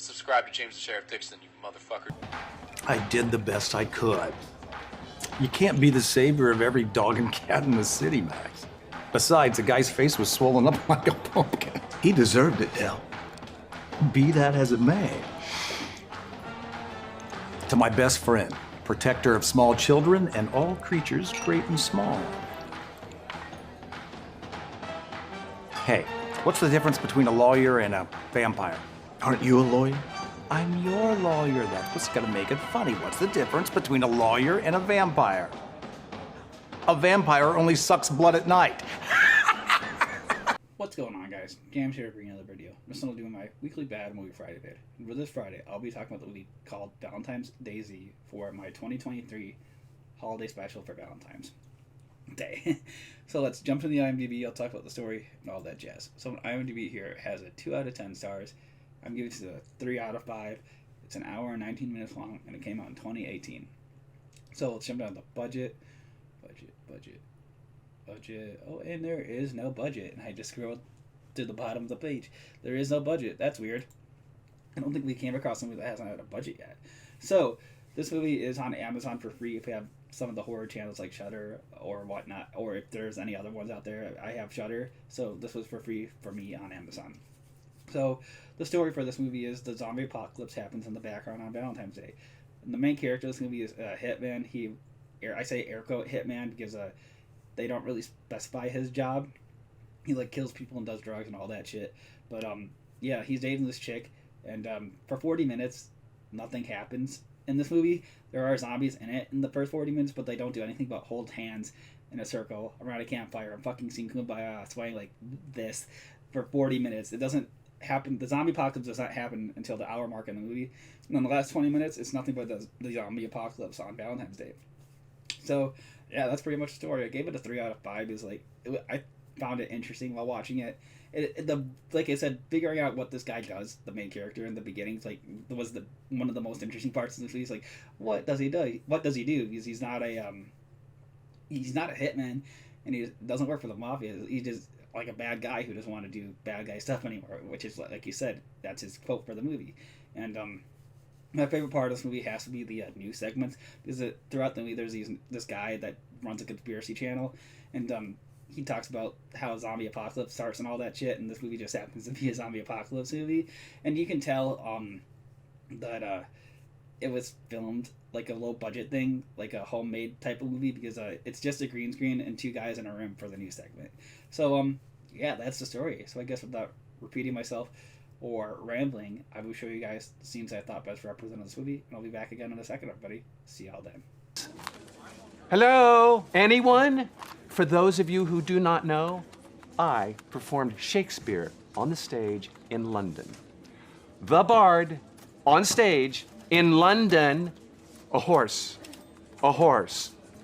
Subscribe to James the Sheriff Dixon, you motherfucker. I did the best I could. You can't be the savior of every dog and cat in the city, Max. Besides, the guy's face was swollen up like a pumpkin. He deserved it, Dell. Be that as it may. To my best friend, protector of small children and all creatures great and small. Hey, what's the difference between a lawyer and a vampire? Aren't you a lawyer? I'm your lawyer. That's what's gonna make it funny. What's the difference between a lawyer and a vampire? A vampire only sucks blood at night. What's going on, guys? James here bringing another video. I'm still doing my weekly bad Movie Friday vid. And for this Friday, I'll be talking about the movie called Valentines Dayz for my 2023 holiday special for Valentine's Day. So let's jump to the IMDb. I'll talk about the story and all that jazz. So IMDb here has a 2 out of 10 stars. I'm giving it a 3 out of 5. It's an hour and 19 minutes long, and it came out in 2018. So let's jump down to the budget. Oh, and there is no budget. And I just scrolled to the bottom of the page. There is no budget. That's weird. I don't think we came across a movie that hasn't had a budget yet. So this movie is on Amazon for free if you have some of the horror channels like Shudder or whatnot, or if there's any other ones out there. I have Shudder, so this was for free for me on Amazon. So the story for this movie is the zombie apocalypse happens in the background on Valentine's Day. And the main character of this movie is a hitman. I say air quote hitman because they don't really specify his job. He like kills people and does drugs and all that shit. But yeah, he's dating this chick, and for 40 minutes, nothing happens in this movie. There are zombies in it in the first 40 minutes, but they don't do anything but hold hands in a circle around a campfire and fucking sing Kumbaya swaying like this for 40 minutes. It doesn't happen. The zombie apocalypse does not happen until the hour mark in the movie. And in the last 20 minutes, it's nothing but the zombie apocalypse on Valentine's Day. So yeah, that's pretty much the story. I gave it a 3 out of 5. Is like I found it interesting while watching it. Like I said, figuring out what this guy does, the main character in the beginning, was one of the most interesting parts of this movie. It's like, what does he do? What does he do? Because he's not a hitman, and he doesn't work for the mafia. He's just like a bad guy who doesn't want to do bad guy stuff anymore. Which is like you said, that's his quote for the movie. And my favorite part of this movie has to be the news segments, because throughout the movie there's this guy that runs a conspiracy channel, and he talks about how a zombie apocalypse starts and all that shit, and this movie just happens to be a zombie apocalypse movie. And you can tell that it was filmed like a low budget thing, like a homemade type of movie, because it's just a green screen and 2 guys in a room for the news segment. So yeah, that's the story. So I guess without repeating myself or rambling, I will show you guys the scenes I thought best represented this movie, and I'll be back again in a second, everybody. See y'all then. Hello, anyone? For those of you who do not know, I performed Shakespeare on the stage in London. The Bard on stage in London. A horse,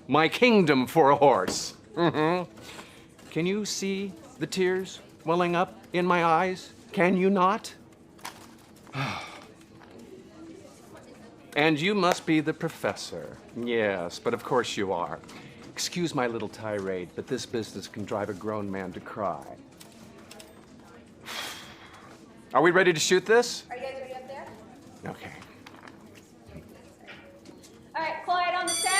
my kingdom for a horse. Can you see the tears welling up in my eyes? Can you not? And you must be the professor. Yes, but of course you are. Excuse my little tirade, but this business can drive a grown man to cry. Are we ready to shoot this? Are you guys ready up there? Okay. All right, quiet on the set.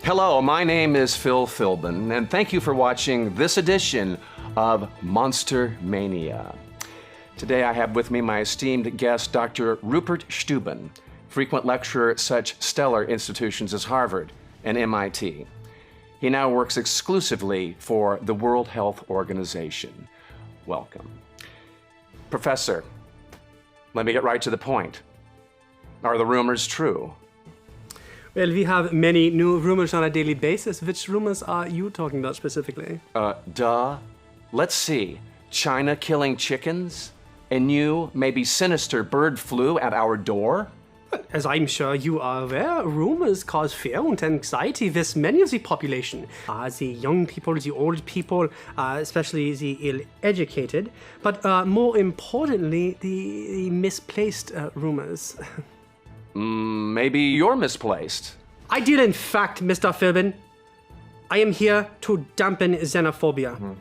Hello, my name is Phil Philbin, and thank you for watching this edition of Monster Mania. Today I have with me my esteemed guest, Dr. Rupert Steuben, frequent lecturer at such stellar institutions as Harvard and MIT. He now works exclusively for the World Health Organization. Welcome. Professor, let me get right to the point. Are the rumors true? Well, we have many new rumors on a daily basis. Which rumors are you talking about specifically? Let's see. China killing chickens? A new, maybe sinister bird flu at our door? As I'm sure you are aware, rumors cause fear and anxiety with many of the population. The young people, the old people, especially the ill-educated, but more importantly, the misplaced rumors. Maybe you're misplaced. I deal in fact, Mr. Philbin. I am here to dampen xenophobia.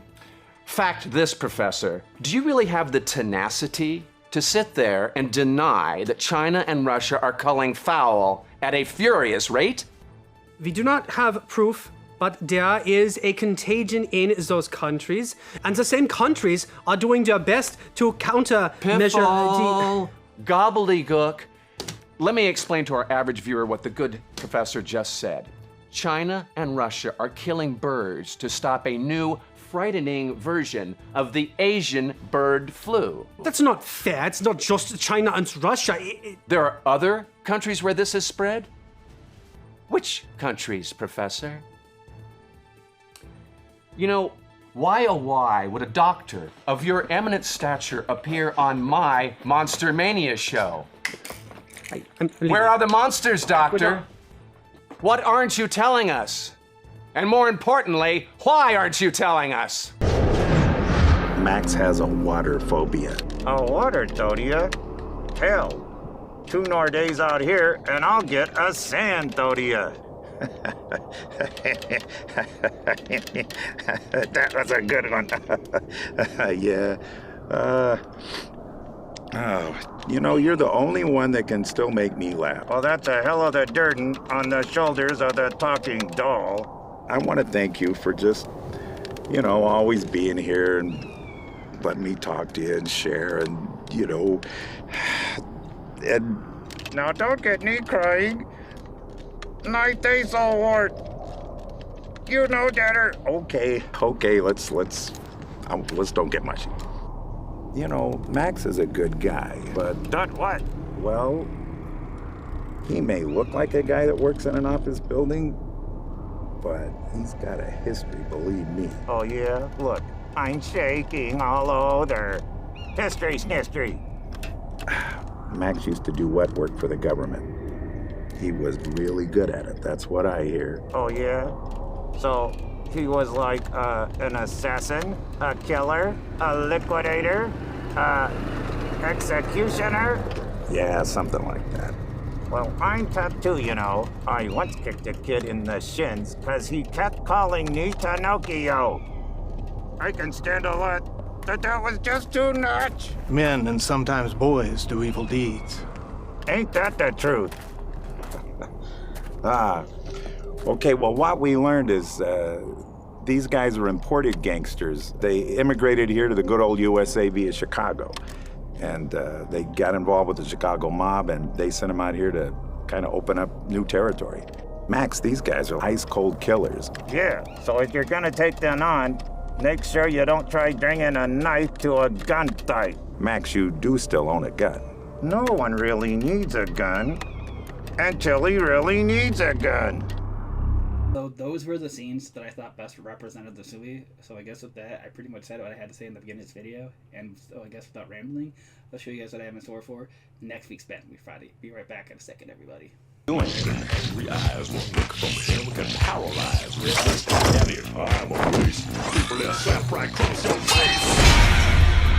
Fact this, Professor. Do you really have the tenacity to sit there and deny that China and Russia are culling foul at a furious rate? We do not have proof, but there is a contagion in those countries, and the same countries are doing their best to countermeasure Piffle, gobbledygook. Let me explain to our average viewer what the good professor just said. China and Russia are killing birds to stop a new, frightening version of the Asian bird flu. That's not fair. It's not just China and Russia. There are other countries where this has spread? Which countries, Professor? You know, why oh why would a doctor of your eminent stature appear on my Monster Mania show? Where are the monsters, Doctor? What aren't you telling us? And more importantly, why aren't you telling us? Max has a water phobia. A water phobia? Hell, 2 more days out here and I'll get a sand phobia. That was a good one. Yeah. Oh, you know, you're the only one that can still make me laugh. Well, that's a hell of a burden on the shoulders of the talking doll. I want to thank you for just, you know, always being here and letting me talk to you and share and, you know, and... Now don't get me crying. Night day so hard. You know better. Okay, let's don't get mushy. You know, Max is a good guy, but... But what? Well, he may look like a guy that works in an office building, but he's got a history, believe me. Oh yeah? Look, I'm shaking all over. History's history. Max used to do wet work for the government. He was really good at it, that's what I hear. Oh yeah? So he was like an assassin, a killer, a liquidator, executioner? Yeah, something like that. Well, I'm tough too, you know. I once kicked a kid in the shins because he kept calling me Pinocchio. I can stand a lot, but that was just too much. Men and sometimes boys do evil deeds. Ain't that the truth? Okay, well, what we learned is these guys are imported gangsters. They immigrated here to the good old USA via Chicago. And they got involved with the Chicago mob, and they sent them out here to kind of open up new territory. Max, these guys are ice-cold killers. Yeah, so if you're gonna take them on, make sure you don't try bringing a knife to a gunfight. Max, you do still own a gun. No one really needs a gun until he really needs a gun. So those were the scenes that I thought best represented the movie. So I guess with that, I pretty much said what I had to say in the beginning of this video. And so I guess without rambling, I'll show you guys what I have in store for next week's Movie Friday. Be right back in a second, everybody. Angry eyes won't look from hell, can paralyze with any time or place. People that slap right across your face.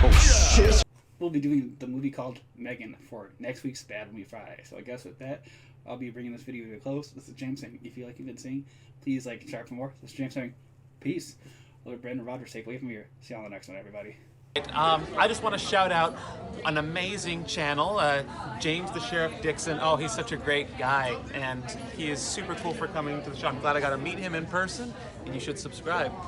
Oh shit. We'll be doing the movie called Megan for next week's Movie Friday. So I guess with that, I'll be bringing this video to a close. This is James saying, if you like what you've been seeing, please like and share for more. This is James saying, peace. Let Brandon Rogers take away from here. See you on the next one, everybody. I just want to shout out an amazing channel, James the Sheriff Dixon. Oh, he's such a great guy, and he is super cool for coming to the show. I'm glad I got to meet him in person, and you should subscribe.